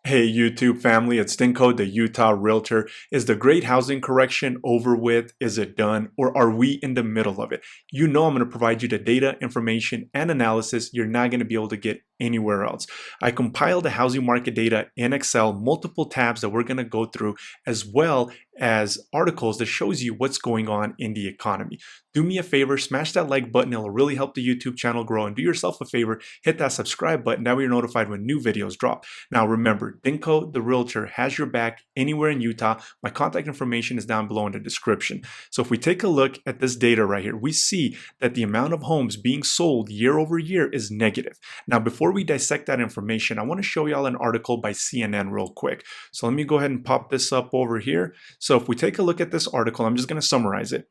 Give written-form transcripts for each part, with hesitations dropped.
Hey YouTube family, it's Dinko, the Utah Realtor. Is the great housing correction over with? Is it done? Or are we in the middle of it? You know I'm going to provide you the data, information, and analysis you're not going to be able to get anywhere else. I compiled the housing market data in Excel, multiple tabs that we're going to go through, as well as articles that shows you what's going on in the economy. Do me a favor, smash that like button. It'll really help the YouTube channel grow. And do yourself a favor, hit that subscribe button. That way you're notified when new videos drop. Now remember, Dinko, the Realtor, has your back anywhere in Utah. My contact information is down below in the description. So if we take a look at this data right here, we see that the amount of homes being sold year over year is negative. Now, before we dissect that information, I want to show y'all an article by CNN real quick. So let me go ahead and pop this up over here. So if we take a look at this article, I'm just going to summarize it.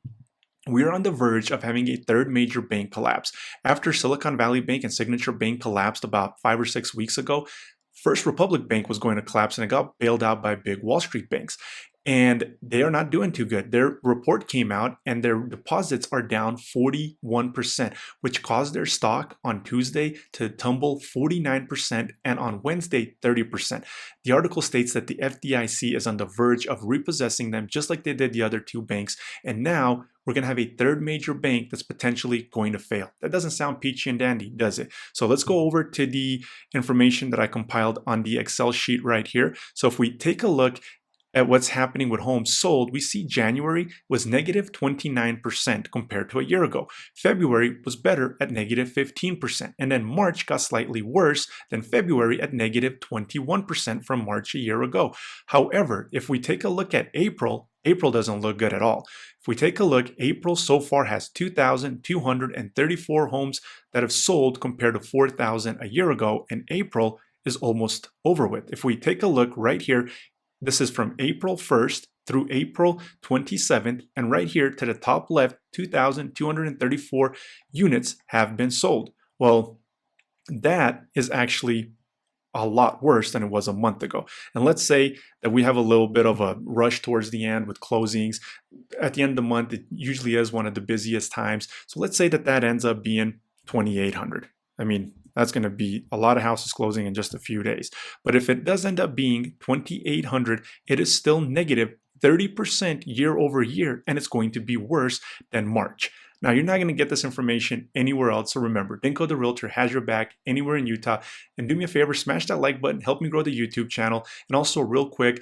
We are on the verge of having a third major bank collapse. After Silicon Valley Bank and Signature Bank collapsed about 5 or 6 weeks ago, First Republic Bank was going to collapse and it got bailed out by big Wall Street banks. And they are not doing too good. Their report came out and their deposits are down 41%, which caused their stock on Tuesday to tumble 49% and on Wednesday 30%. The article states that the FDIC is on the verge of repossessing them just like they did the other two banks. And now we're going to have a third major bank that's potentially going to fail. That doesn't sound peachy and dandy, does it? So let's go over to the information that I compiled on the Excel sheet right here. So if we take a look at what's happening with homes sold, we see January was negative 29% compared to a year ago. February was better at negative 15%. And then March got slightly worse than February at negative 21% from March a year ago. However, if we take a look at April, April doesn't look good at all. If we take a look, April so far has 2,234 homes that have sold compared to 4,000 a year ago, and April is almost over with. If we take a look right here, this is from April 1st through April 27th, and right here to the top left, 2,234 units have been sold. Well, that is actually a lot worse than it was a month ago. And let's say that we have a little bit of a rush towards the end with closings. At the end of the month, it usually is one of the busiest times. So let's say that that ends up being 2,800. I mean, that's going to be a lot of houses closing in just a few days. But if it does end up being 2,800, it is still negative 30% year over year, and it's going to be worse than March. Now, you're not going to get this information anywhere else. So remember, Dinko the Realtor has your back anywhere in Utah. And do me a favor, smash that like button, help me grow the YouTube channel. And also real quick,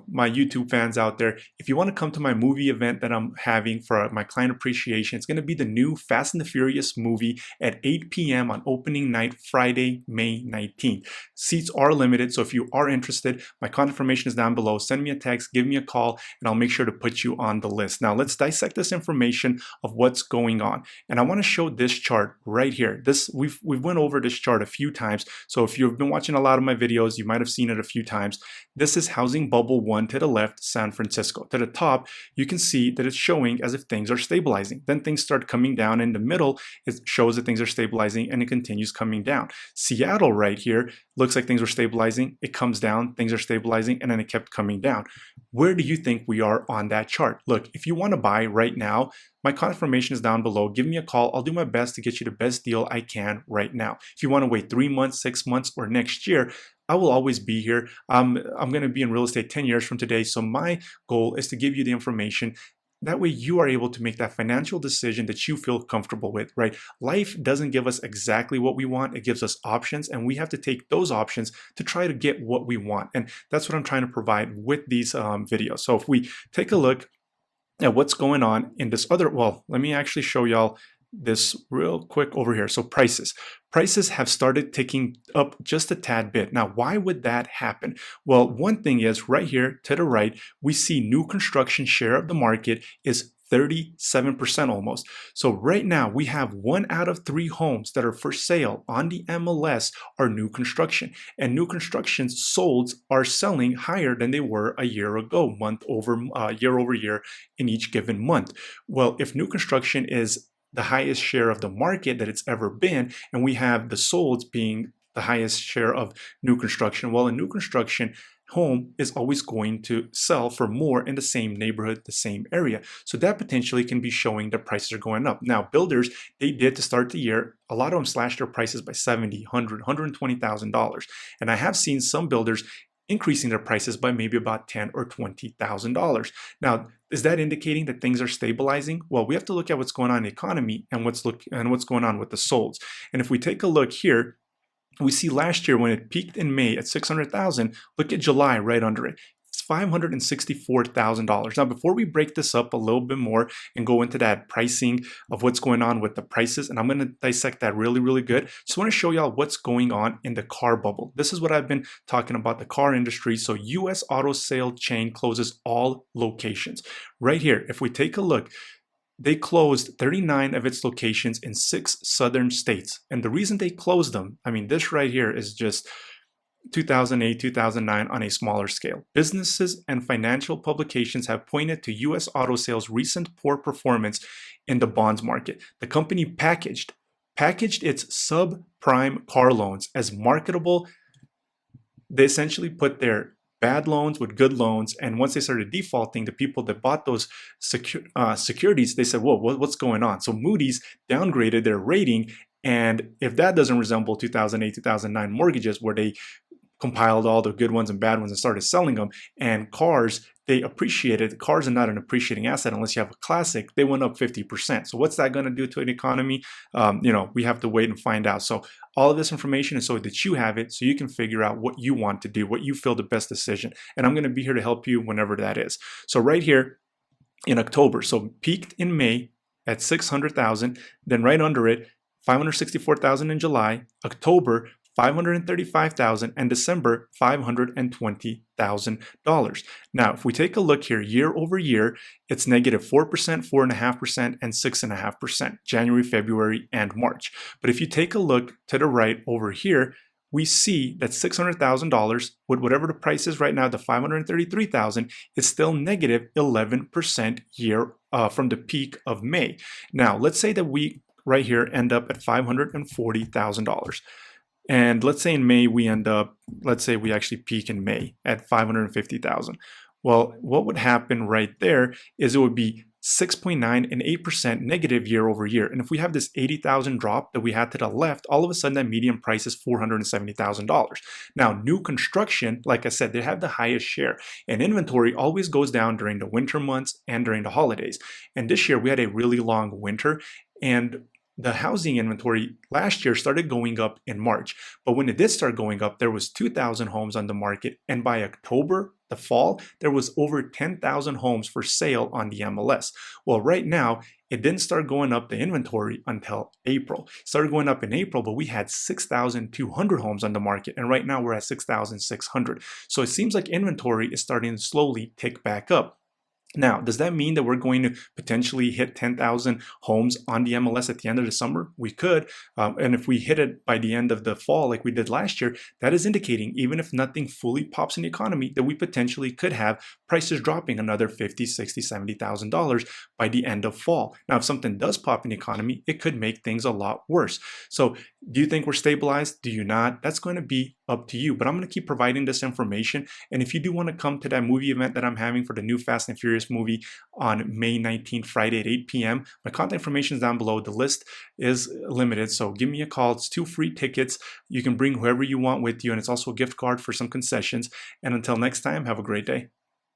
my YouTube fans out there, if you want to come to my movie event that I'm having for my client appreciation, it's going to be the new Fast and the Furious movie at 8 p.m. on opening night, Friday, May 19th. Seats are limited, so if you are interested, my contact information is down below. Send me a text, give me a call, and I'll make sure to put you on the list. Now, let's dissect this information of what's going on. And I want to show this chart right here. We've went over this chart a few times, so if you've been watching a lot of my videos, you might have seen it a few times. This is housing bubble 1 to the left, San Francisco. To the top, you can see that it's showing as if things are stabilizing. Then things start coming down. In the middle, it shows that things are stabilizing and it continues coming down. Seattle right here looks like things were stabilizing. It comes down, things are stabilizing, and then it kept coming down. Where do you think we are on that chart? Look, if you want to buy right now, my contact information is down below. Give me a call. I'll do my best to get you the best deal I can right now. If you want to wait 3 months, 6 months, or next year, I will always be here. I'm going to be in real estate 10 years from today. So my goal is to give you the information. That way you are able to make that financial decision that you feel comfortable with, right? Life doesn't give us exactly what we want. It gives us options, and we have to take those options to try to get what we want. And that's what I'm trying to provide with these videos. So if we take a look at what's going on in this other, well, let me actually show y'all this real quick over here. So prices have started ticking up just a tad bit. Now, why would that happen? Well, one thing is right here to the right, we see new construction share of the market is 37% almost. So right now we have 1 out of 3 homes that are for sale on the MLS are new construction, and new construction solds are selling higher than they were a year ago, year over year in each given month. Well, if new construction is the highest share of the market that it's ever been, and we have the solds being the highest share of new construction? Well, a new construction home is always going to sell for more in the same neighborhood, the same area. So that potentially can be showing that prices are going up. Now, builders, they did to start the year, a lot of them slashed their prices by $70, $100, $120,000. And I have seen some builders increasing their prices by maybe about $10,000 or $20,000. Now, is that indicating that things are stabilizing? Well, we have to look at what's going on in the economy and what's going on with the solds. And if we take a look here, we see last year when it peaked in May at 600,000, look at July right under it. It's $564,000. Now, before we break this up a little bit more and go into that pricing of what's going on with the prices, and I'm going to dissect that really, really good, just want to show y'all what's going on in the car bubble. This is what I've been talking about, the car industry. So U.S. auto sale chain closes all locations. Right here, if we take a look, they closed 39 of its locations in 6 southern states. And the reason they closed them, I mean, this right here is just 2008, 2009 on a smaller scale. Businesses and financial publications have pointed to U.S. auto sales' recent poor performance in the bonds market. The company packaged its subprime car loans as marketable. They essentially put their bad loans with good loans, and once they started defaulting, the people that bought those securities, they said, whoa, what's going on? So Moody's downgraded their rating, and if that doesn't resemble 2008, 2009 mortgages where they compiled all the good ones and bad ones and started selling them, and cars, they appreciated. Cars are not an appreciating asset unless you have a classic. They went up 50%. So what's that going to do to an economy? We have to wait and find out. So all of this information is so that you have it, so you can figure out what you want to do, what you feel the best decision. And I'm going to be here to help you whenever that is. So right here in October, so peaked in May at 600,000, then right under it, 564,000 in July, October, 535,000, and December, $520,000. Now, if we take a look here, year over year, it's negative 4%, 4.5%, and 6.5%, January, February, and March. But if you take a look to the right over here, we see that $600,000, with whatever the price is right now, the $533,000, is still negative 11% year from the peak of May. Now, let's say that we right here end up at $540,000. And let's say in May we end up, let's say we actually peak in May at 550,000. Well, what would happen right there is it would be 6.9 and 8% negative year over year. And if we have this 80,000 drop that we had to the left, all of a sudden that median price is $470,000. Now, new construction, like I said, they have the highest share, and inventory always goes down during the winter months and during the holidays. And this year we had a really long winter, and the housing inventory last year started going up in March. But when it did start going up, there was 2,000 homes on the market. And by October, the fall, there was over 10,000 homes for sale on the MLS. Well, right now, it didn't start going up the inventory until April. It started going up in April, but we had 6,200 homes on the market. And right now we're at 6,600. So it seems like inventory is starting to slowly tick back up. Now, does that mean that we're going to potentially hit 10,000 homes on the MLS at the end of the summer? We could. And if we hit it by the end of the fall like we did last year, that is indicating, even if nothing fully pops in the economy, that we potentially could have prices dropping another $50,000, $60,000, $70,000 by the end of fall. Now, if something does pop in the economy, it could make things a lot worse. So do you think we're stabilized? Do you not? That's going to be up to you. But I'm going to keep providing this information. And if you do want to come to that movie event that I'm having for the new Fast and Furious movie on May 19th, Friday at 8 p.m., my contact information is down below. The list is limited, so give me a call. It's 2 free tickets. You can bring whoever you want with you, and it's also a gift card for some concessions. And until next time, have a great day.